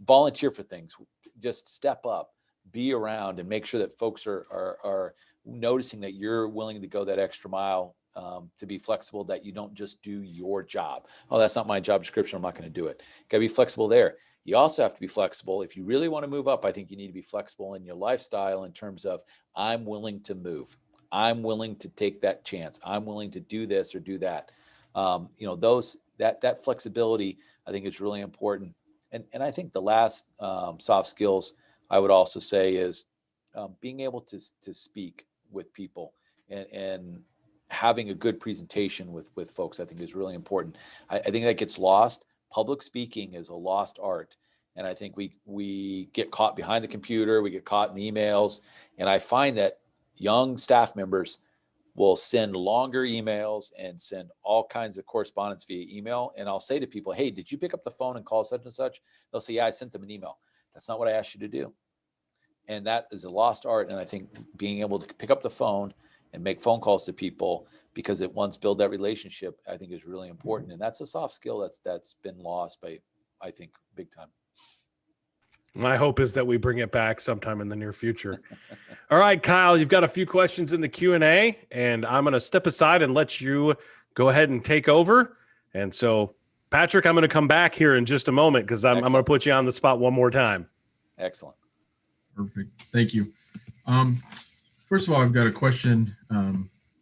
volunteer for things, just step up, be around, and make sure that folks are noticing that you're willing to go that extra mile, to be flexible, that you don't just do your job. Oh, that's not my job description, I'm not going to do it. Got to be flexible there. You also have to be flexible. If you really want to move up, I think you need to be flexible in your lifestyle in terms of, I'm willing to move. I'm willing to take that chance. I'm willing to do this or do that. That flexibility, I think, is really important. And I think the last soft skills I would also say is being able to speak with people and having a good presentation with folks, I think, is really important. I think that gets lost. Public speaking is a lost art. And I think we get caught behind the computer, we get caught in the emails. And I find that young staff members will send longer emails and send all kinds of correspondence via email. And I'll say to people, hey, did you pick up the phone and call such and such? They'll say, yeah, I sent them an email. That's not what I asked you to do. And that is a lost art. And I think being able to pick up the phone and make phone calls to people, because it once build that relationship, I think is really important. And that's a soft skill that's been lost by, I think, big time. My hope is that we bring it back sometime in the near future. All right, Kyle, you've got a few questions in the Q&A, and I'm going to step aside and let you go ahead and take over. And so, Patrick, I'm going to come back here in just a moment because I'm going to put you on the spot one more time. Excellent. Perfect. Thank you. First of all, I've got a question.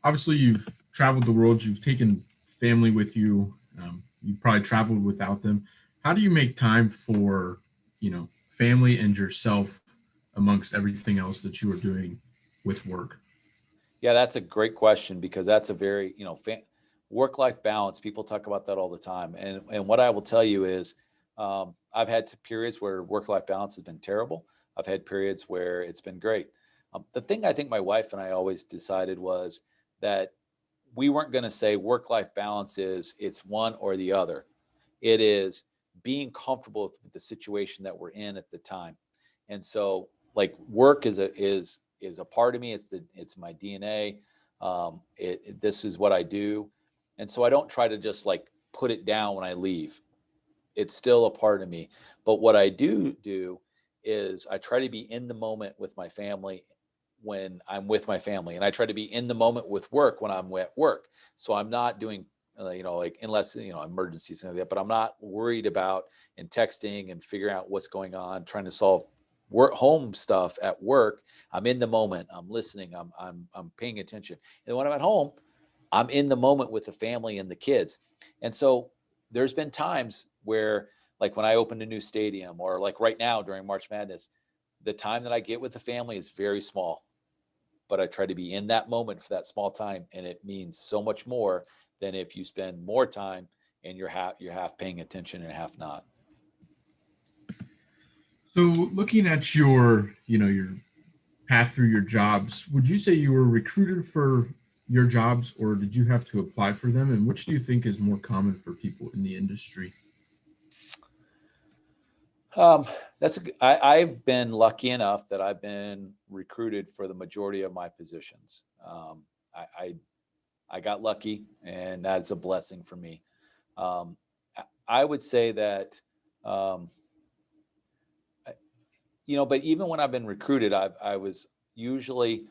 Obviously, you've traveled the world. You've taken family with you. You probably traveled without them. How do you make time for, family and yourself amongst everything else that you are doing with work? Yeah, that's a great question because that's a very, work-life balance. People talk about that all the time. And what I will tell you is I've had periods where work-life balance has been terrible. I've had periods where it's been great. The thing I think my wife and I always decided was that we weren't going to say work-life balance is it's one or the other. It is being comfortable with the situation that we're in at the time. And so like work is a part of me. It's my DNA. This is what I do. And so I don't try to just like put it down when I leave. It's still a part of me. But what I do is I try to be in the moment with my family when I'm with my family, and I try to be in the moment with work when I'm at work. So I'm not doing, like unless emergencies and like that. But I'm not worried about and texting and figuring out what's going on, trying to solve work home stuff at work. I'm in the moment. I'm listening. I'm paying attention. And when I'm at home, I'm in the moment with the family and the kids. And so there's been times where, like when I opened a new stadium, or like right now during March Madness, the time that I get with the family is very small, but I try to be in that moment for that small time. And it means so much more than if you spend more time and you're half paying attention and half not. So looking at your path through your jobs, would you say you were recruited for your jobs or did you have to apply for them? And which do you think is more common for people in the industry? Um, I've been lucky enough that I've been recruited for the majority of my positions. I, I, I got lucky, and that's a blessing for me. Um, I would say that, um, but even when I've been recruited, I was usually,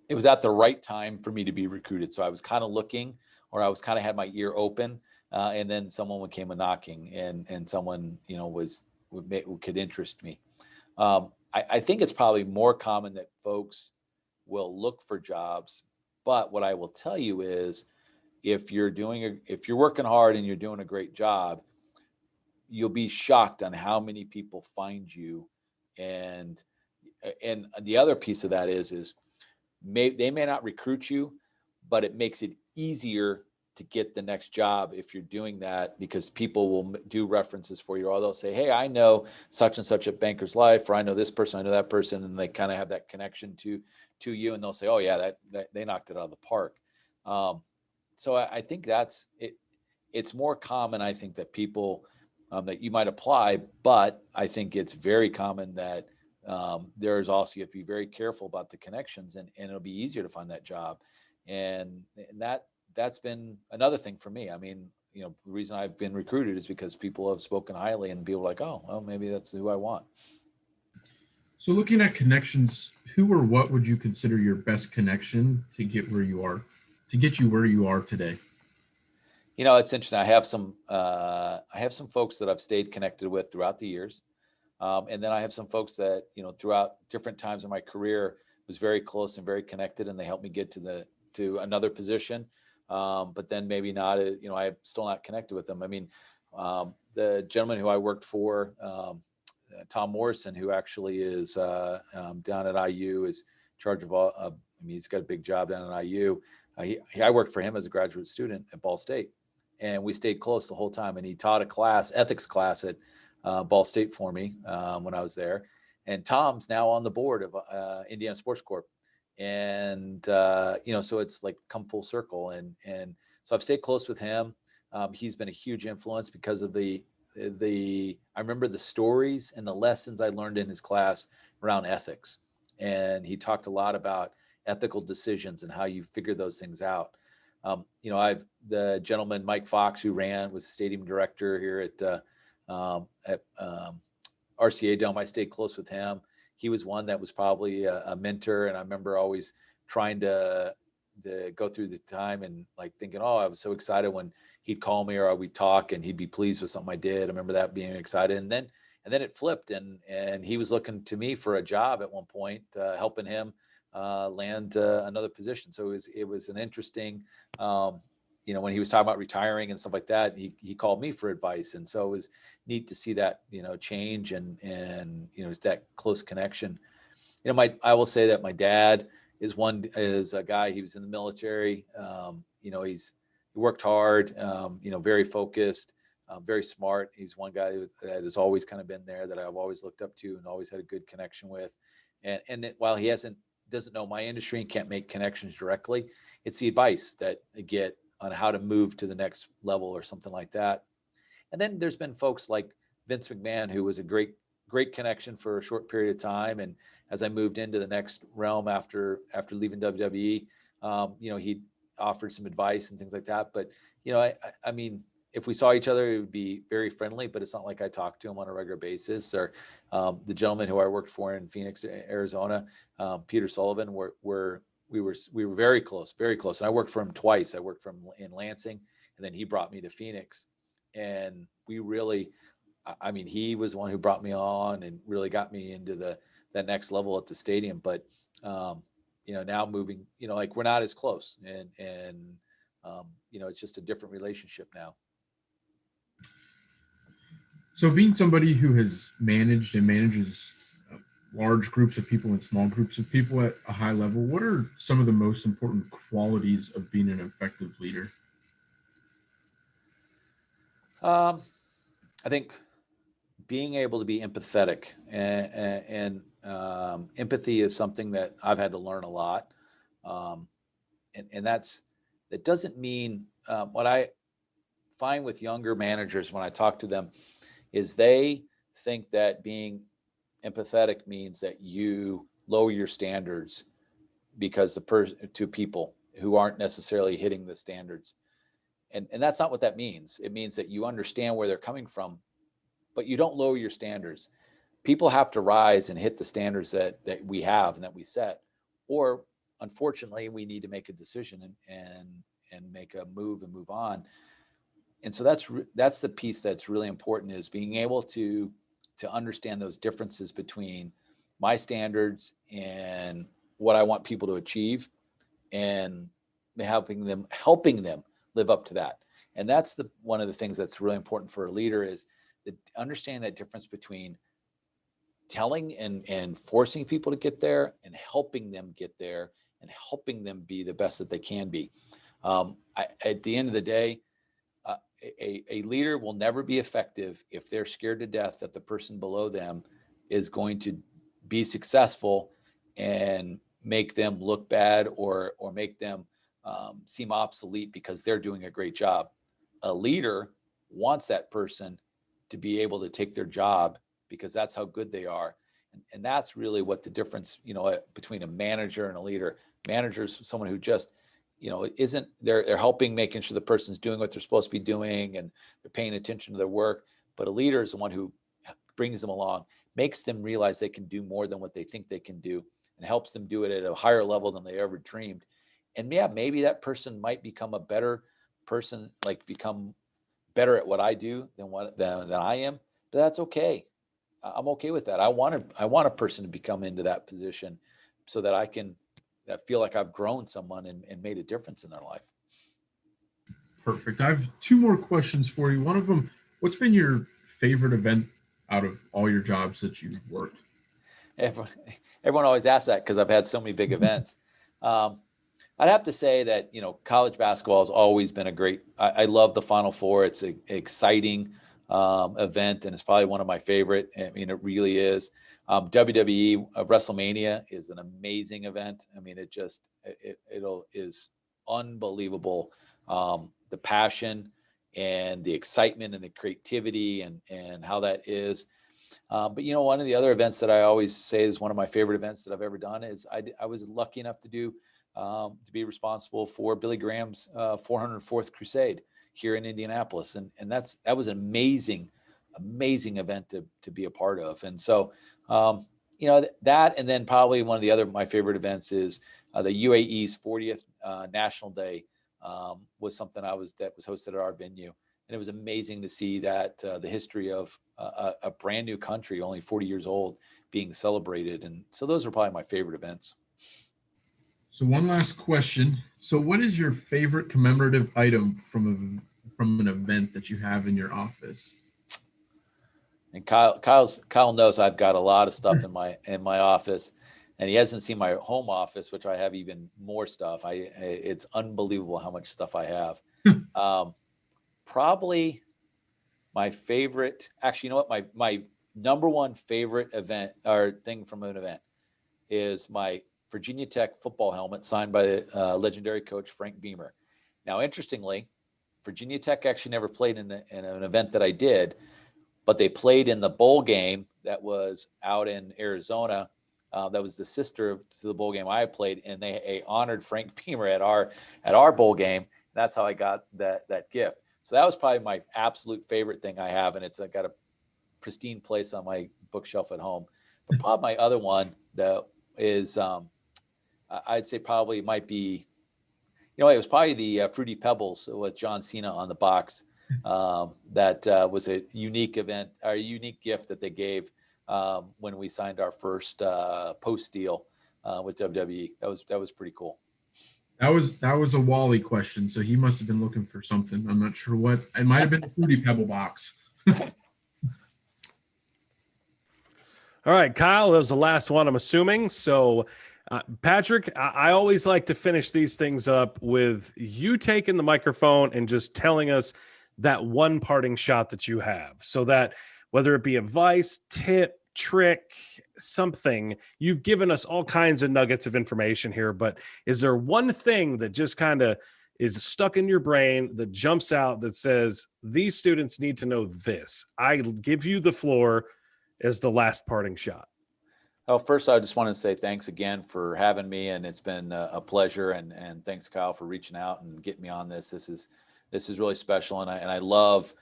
it was at the right time for me to be recruited. So I was kind of looking, or I was kind of had my ear open, and then someone came a knocking, and someone could interest me. I think it's probably more common that folks will look for jobs, but what I will tell you is, if you're working hard and you're doing a great job, you'll be shocked on how many people find you. And and the other piece of that is they may not recruit you, but it makes it easier to get the next job if you're doing that, because people will do references for you, or they'll say, hey, I know such and such at Banker's Life, or I know this person, I know that person, and they kind of have that connection to you, and they'll say, oh yeah, that they knocked it out of the park. So I think that's it. It's more common, I think, that people that you might apply, but I think it's very common that there's also, you have to be very careful about the connections, and it'll be easier to find that job. And that's been another thing for me. I mean, the reason I've been recruited is because people have spoken highly, and people are like, oh, well, maybe that's who I want. So looking at connections, who or what would you consider your best connection to get you where you are today? It's interesting. I have some folks that I've stayed connected with throughout the years. And then I have some folks that, throughout different times in my career was very close and very connected, and they helped me get to another position. But then maybe not, I'm still not connected with them. I mean, the gentleman who I worked for, Tom Morrison, who actually is down at IU, is in charge of all, he's got a big job down at IU. I worked for him as a graduate student at Ball State, and we stayed close the whole time. And he taught ethics class at Ball State for me when I was there. And Tom's now on the board of Indiana Sports Corp. And, so it's like come full circle. And so I've stayed close with him. He's been a huge influence because of I remember the stories and the lessons I learned in his class around ethics. And he talked a lot about ethical decisions and how you figure those things out. The gentleman, Mike Fox, who was stadium director here at RCA Dome. I stayed close with him. He was one that was probably a mentor, and I remember always trying to go through the time and like thinking, oh, I was so excited when he'd call me or we'd talk, and he'd be pleased with something I did. I remember that being excited, and then it flipped, and he was looking to me for a job at one point, helping him land another position. So it was an interesting, when he was talking about retiring and stuff like that, he called me for advice. And so it was neat to see that, change and, that close connection. I will say that my dad is a guy, he was in the military. He worked hard, very focused, very smart. He's one guy that has always kind of been there, that I've always looked up to and always had a good connection with. And while he doesn't know my industry and can't make connections directly, it's the advice that I get on how to move to the next level or something like that. And then there's been folks like Vince McMahon, who was a great connection for a short period of time. And as I moved into the next realm after leaving WWE, he offered some advice and things like that. But, I mean, if we saw each other, it would be very friendly, but it's not like I talk to him on a regular basis. Or the gentleman who I worked for in Phoenix, Arizona, Peter Sullivan, we were very close, very close. And I worked for him twice. I worked for him in Lansing, and then he brought me to Phoenix. And we really, he was the one who brought me on and really got me into that next level at the stadium. But, now moving, we're not as close, and it's just a different relationship now. So being somebody who has managed and manages large groups of people and small groups of people at a high level, what are some of the most important qualities of being an effective leader? I think being able to be empathetic, and empathy is something that I've had to learn a lot. And that doesn't mean, what I find with younger managers when I talk to them is they think that being empathetic means that you lower your standards because to people who aren't necessarily hitting the standards. And that's not what that means. It means that you understand where they're coming from, but you don't lower your standards. People have to rise and hit the standards that we have and that we set, or unfortunately we need to make a decision and make a move and move on. And so that's the piece that's really important, is being able to understand those differences between my standards and what I want people to achieve, and helping them live up to that. And that's one of the things that's really important for a leader, is understanding that difference between telling and forcing people to get there, and helping them get there, and helping them be the best that they can be. At the end of the day, a leader will never be effective if they're scared to death that the person below them is going to be successful and make them look bad, or make them seem obsolete because they're doing a great job. A leader wants that person to be able to take their job because that's how good they are. And that's really what the difference, between a manager and a leader. Manager is someone who just, they're helping, making sure the person's doing what they're supposed to be doing and they're paying attention to their work. But a leader is the one who brings them along, makes them realize they can do more than what they think they can do, and helps them do it at a higher level than they ever dreamed. And yeah, maybe that person might become a better person, become better at what I do than I am, but that's okay. I'm okay with that. I want a person to become into that position so that I can feel like I've grown someone and made a difference in their life. Perfect. I have two more questions for you. One of them, what's been your favorite event out of all your jobs that you've worked? Everyone always asks that because I've had so many big events. I'd have to say that, college basketball has always been I love the Final Four. It's an exciting event, and it's probably one of my favorite. I mean, it really is. WWE WrestleMania is an amazing event. I mean, it is unbelievable. The passion and the excitement and the creativity and how that is. But one of the other events that I always say is one of my favorite events that I've ever done is I was lucky enough to be responsible for Billy Graham's 404th Crusade here in Indianapolis. And that was an amazing event to be a part of. And so, that, and then probably one of my favorite events is the UAE's 40th National Day was something that was hosted at our venue. And it was amazing to see that the history of a brand new country, only 40 years old, being celebrated. And so those are probably my favorite events. So one last question. So what is your favorite commemorative item from an event that you have in your office? And Kyle knows I've got a lot of stuff in my office, and he hasn't seen my home office, which I have even more stuff. It's unbelievable how much stuff I have. Probably my favorite. Actually, you know what? My number one favorite event or thing from an event is my Virginia Tech football helmet signed by the legendary coach Frank Beamer. Now, interestingly, Virginia Tech actually never played in an event that I did, but they played in the bowl game that was out in Arizona. That was the sister to the bowl game I played, and they honored Frank Beamer at our bowl game. That's how I got that gift. So that was probably my absolute favorite thing I have, and it's got a pristine place on my bookshelf at home. But probably my other one that is, I'd say probably might be, it was probably the Fruity Pebbles with John Cena on the box. That was a unique event, or a unique gift that they gave when we signed our first post deal with WWE. That was pretty cool. That was a Wally question, so he must have been looking for something. I'm not sure what. It might have been a Fruity Pebble box. All right, Kyle, that was the last one, I'm assuming. So, Patrick, I always like to finish these things up with you taking the microphone and just telling us that one parting shot that you have, so that whether it be advice, tip, trick, something, you've given us all kinds of nuggets of information here, but is there one thing that just kind of is stuck in your brain that jumps out that says these students need to know this? I give you the floor as the last parting shot. Well, first, I just want to say thanks again for having me, and it's been a pleasure. And thanks, Kyle, for reaching out and getting me on this. This is really special, and I love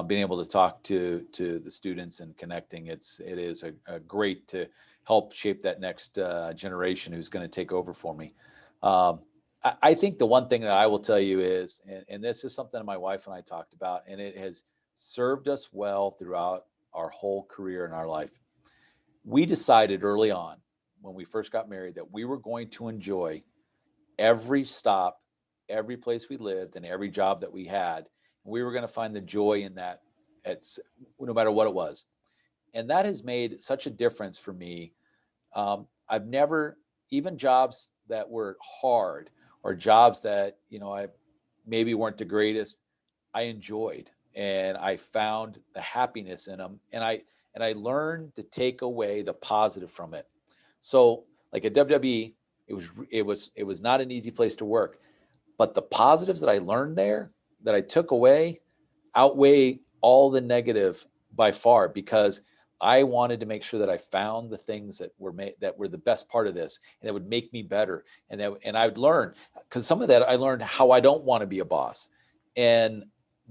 being able to talk to the students and connecting. It is a great to help shape that next generation who's going to take over for me. I think the one thing that I will tell you is, and this is something that my wife and I talked about, and it has served us well throughout our whole career in our life. We decided early on when we first got married that we were going to enjoy every stop, every place we lived, and every job that we had. We were going to find the joy in that, no matter what it was. And that has made such a difference for me. I've never, even jobs that were hard or jobs that, I maybe weren't the greatest, I enjoyed, and I found the happiness in them. And I learned to take away the positive from it. So like at WWE, it was not an easy place to work, but the positives that I learned there, that I took away, outweigh all the negative by far, because I wanted to make sure that I found the things that were the best part of this, and that would make me better. And I would learn, because some of that I learned how I don't want to be a boss. And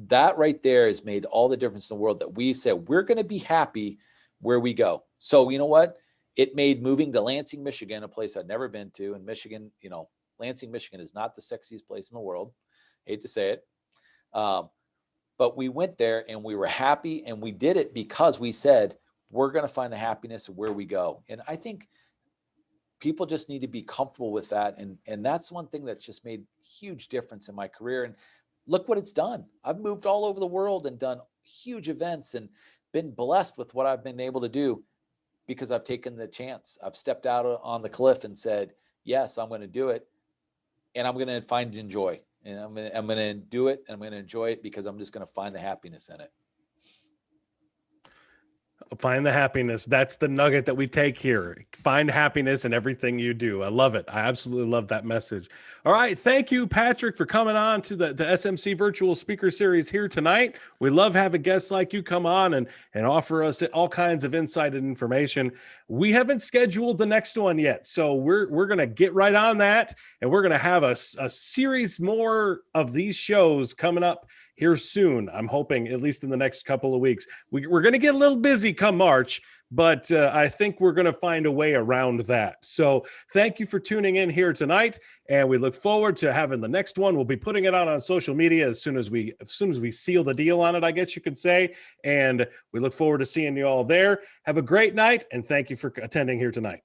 that right there has made all the difference in the world, that we said, we're going to be happy where we go. So you know what? It made moving to Lansing, Michigan, a place I'd never been to. And Michigan, Lansing, Michigan is not the sexiest place in the world. Hate to say it. But we went there and we were happy, and we did it because we said, we're going to find the happiness of where we go. And I think people just need to be comfortable with that. And that's one thing that's just made huge difference in my career. And look what it's done. I've moved all over the world and done huge events and been blessed with what I've been able to do because I've taken the chance. I've stepped out on the cliff and said, yes, I'm going to do it. And I'm going to find joy. And I'm going to do it. And I'm going to enjoy it because I'm just going to find the happiness in it. Find the happiness. That's the nugget that we take here. Find happiness in everything you do. I love it. I absolutely love that message. All right. Thank you, Patrick, for coming on to the SMC virtual speaker series here tonight. We love having guests like you come on and offer us all kinds of insight and information. We haven't scheduled the next one yet, so we're going to get right on that, and we're going to have a series more of these shows coming up here soon. I'm hoping at least in the next couple of weeks. We're going to get a little busy come March, but I think we're going to find a way around that. So thank you for tuning in here tonight, and we look forward to having the next one. We'll be putting it out on social media as soon as we seal the deal on it, I guess you could say. And we look forward to seeing you all there. Have a great night, and thank you for attending here tonight.